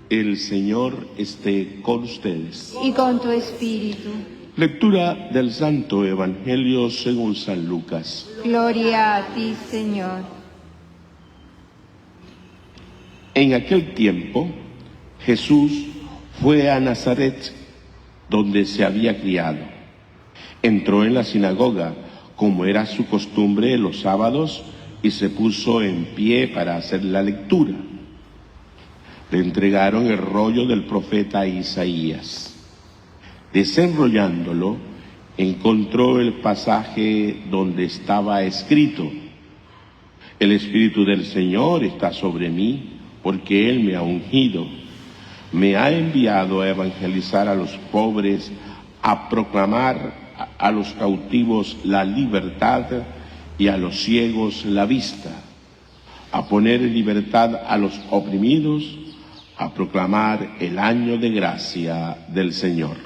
El Señor esté con ustedes. Y con tu espíritu. Lectura del Santo Evangelio según San Lucas. Gloria a ti, Señor. En aquel tiempo, Jesús fue a Nazaret, donde se había criado. Entró en la sinagoga, como era su costumbre los sábados, y se puso en pie para hacer la lectura. Le entregaron el rollo del profeta Isaías. Desenrollándolo, encontró el pasaje donde estaba escrito: El Espíritu del Señor está sobre mí, porque Él me ha ungido. Me ha enviado a evangelizar a los pobres, a proclamar a los cautivos la libertad y a los ciegos la vista, a poner en libertad a los oprimidos, a proclamar el año de gracia del Señor.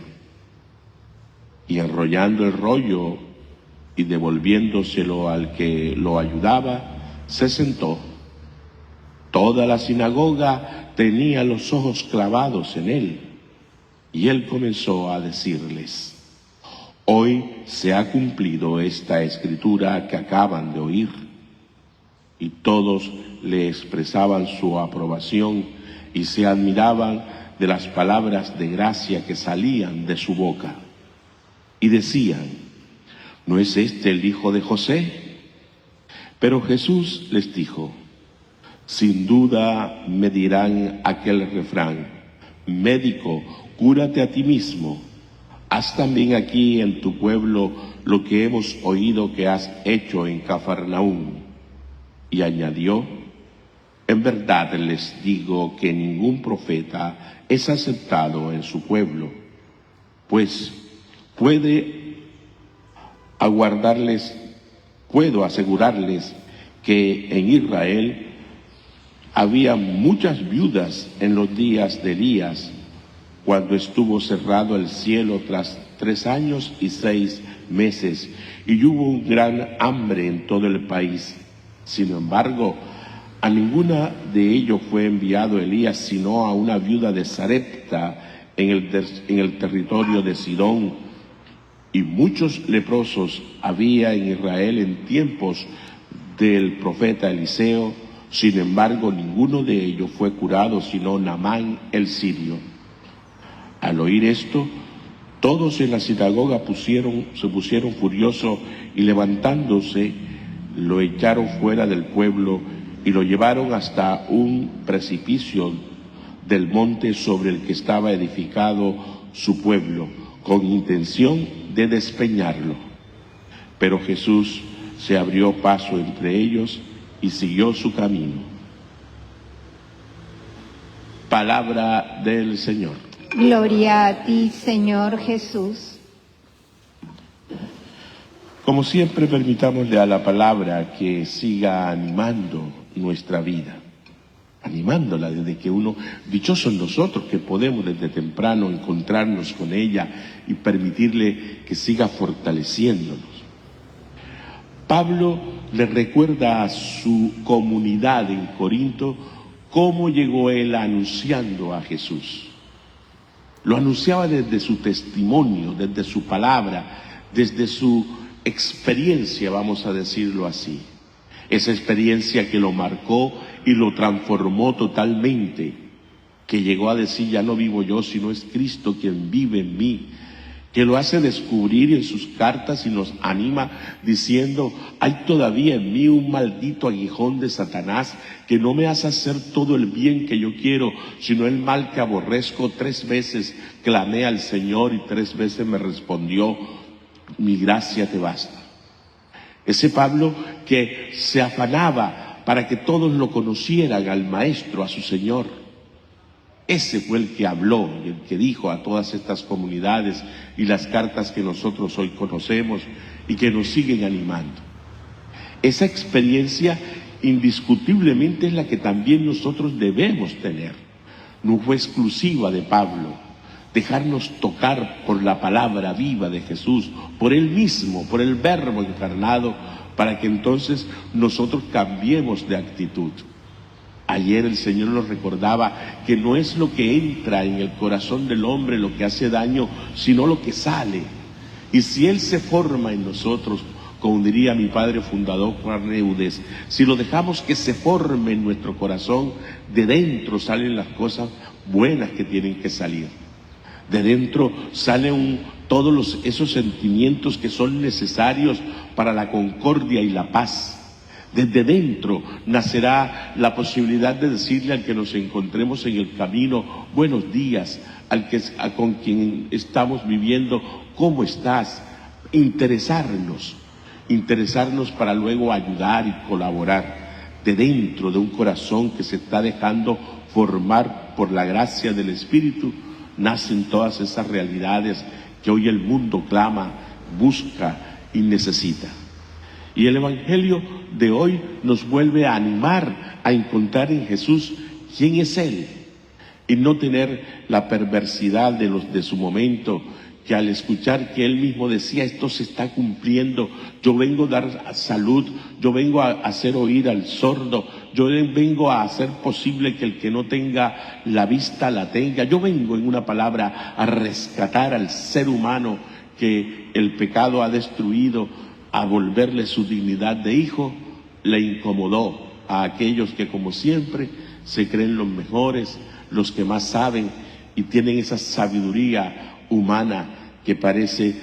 Y enrollando el rollo y devolviéndoselo al que lo ayudaba, se sentó. Toda la sinagoga tenía los ojos clavados en él, y él comenzó a decirles: Hoy se ha cumplido esta escritura que acaban de oír. Y todos le expresaban su aprobación y se admiraban de las palabras de gracia que salían de su boca. Y decían: ¿no es este el hijo de José? Pero Jesús les dijo: sin duda me dirán aquel refrán: médico, cúrate a ti mismo. Haz también aquí en tu pueblo lo que hemos oído que has hecho en Cafarnaúm. Y añadió: en verdad les digo que ningún profeta es aceptado en su pueblo, pues puedo asegurarles que en Israel había muchas viudas en los días de Elías, cuando estuvo cerrado el cielo tras 3 años y 6 meses, y hubo un gran hambre en todo el país. Sin embargo, a ninguna de ellos fue enviado Elías, sino a una viuda de Sarepta en el territorio de Sidón. Y muchos leprosos había en Israel en tiempos del profeta Eliseo. Sin embargo, ninguno de ellos fue curado, sino Naamán el sirio. Al oír esto, todos en la sinagoga se pusieron furiosos, y levantándose, lo echaron fuera del pueblo y lo llevaron hasta un precipicio del monte sobre el que estaba edificado su pueblo, con intención de despeñarlo. Pero Jesús se abrió paso entre ellos y siguió su camino. Palabra del Señor. Gloria a ti, Señor Jesús. Como siempre, permitámosle a la palabra que siga animando nuestra vida, animándola desde que dichosos nosotros que podemos desde temprano encontrarnos con ella y permitirle que siga fortaleciéndonos. Pablo le recuerda a su comunidad en Corinto cómo llegó él anunciando a Jesús. Lo anunciaba desde su testimonio, desde su palabra, desde su experiencia, vamos a decirlo así. Esa experiencia que lo marcó y lo transformó totalmente, que llegó a decir: ya no vivo yo, sino es Cristo quien vive en mí, que lo hace descubrir en sus cartas y nos anima diciendo: hay todavía en mí un maldito aguijón de Satanás que no me hace hacer todo el bien que yo quiero, sino el mal que aborrezco. 3 veces clamé al Señor y 3 veces me respondió: mi gracia te basta. Ese Pablo que se afanaba para que todos lo conocieran al Maestro, a su Señor. Ese fue el que habló y el que dijo a todas estas comunidades y las cartas que nosotros hoy conocemos y que nos siguen animando. Esa experiencia indiscutiblemente es la que también nosotros debemos tener. No fue exclusiva de Pablo. Dejarnos tocar por la palabra viva de Jesús, por Él mismo, por el Verbo encarnado, para que entonces nosotros cambiemos de actitud. Ayer el Señor nos recordaba que no es lo que entra en el corazón del hombre lo que hace daño, sino lo que sale. Y si Él se forma en nosotros, como diría mi padre fundador Juan Neudes, si lo dejamos que se forme en nuestro corazón, de dentro salen las cosas buenas que tienen que salir. De dentro salen todos esos sentimientos que son necesarios para la concordia y la paz. Desde dentro nacerá la posibilidad de decirle al que nos encontremos en el camino, buenos días, con quien estamos viviendo, ¿cómo estás? Interesarnos para luego ayudar y colaborar. De dentro de un corazón que se está dejando formar por la gracia del Espíritu, nacen todas esas realidades que hoy el mundo clama, busca y necesita. Y el Evangelio de hoy nos vuelve a animar a encontrar en Jesús quién es Él y no tener la perversidad de su momento, que al escuchar que Él mismo decía, esto se está cumpliendo, yo vengo a dar salud, yo vengo a hacer oír al sordo, yo vengo a hacer posible que el que no tenga la vista la tenga, yo vengo, en una palabra, a rescatar al ser humano que el pecado ha destruido, a volverle su dignidad de hijo. Le incomodó a aquellos que, como siempre, se creen los mejores, los que más saben y tienen esa sabiduría humana que parece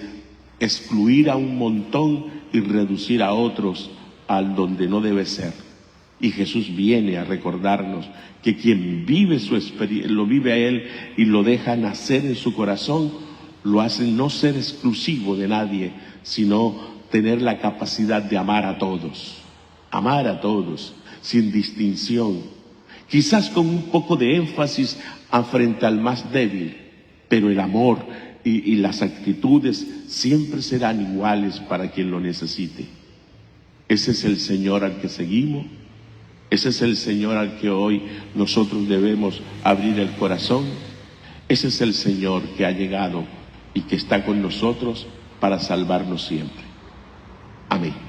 excluir a un montón y reducir a otros al donde no debe ser. Y Jesús viene a recordarnos que quien vive su experiencia, lo vive a Él y lo deja nacer en su corazón, lo hace no ser exclusivo de nadie, sino tener la capacidad de amar a todos, sin distinción, quizás con un poco de énfasis frente al más débil, pero el amor y las actitudes siempre serán iguales para quien lo necesite. Ese es el Señor al que seguimos, ese es el Señor al que hoy nosotros debemos abrir el corazón, ese es el Señor que ha llegado y que está con nosotros para salvarnos siempre. Amén.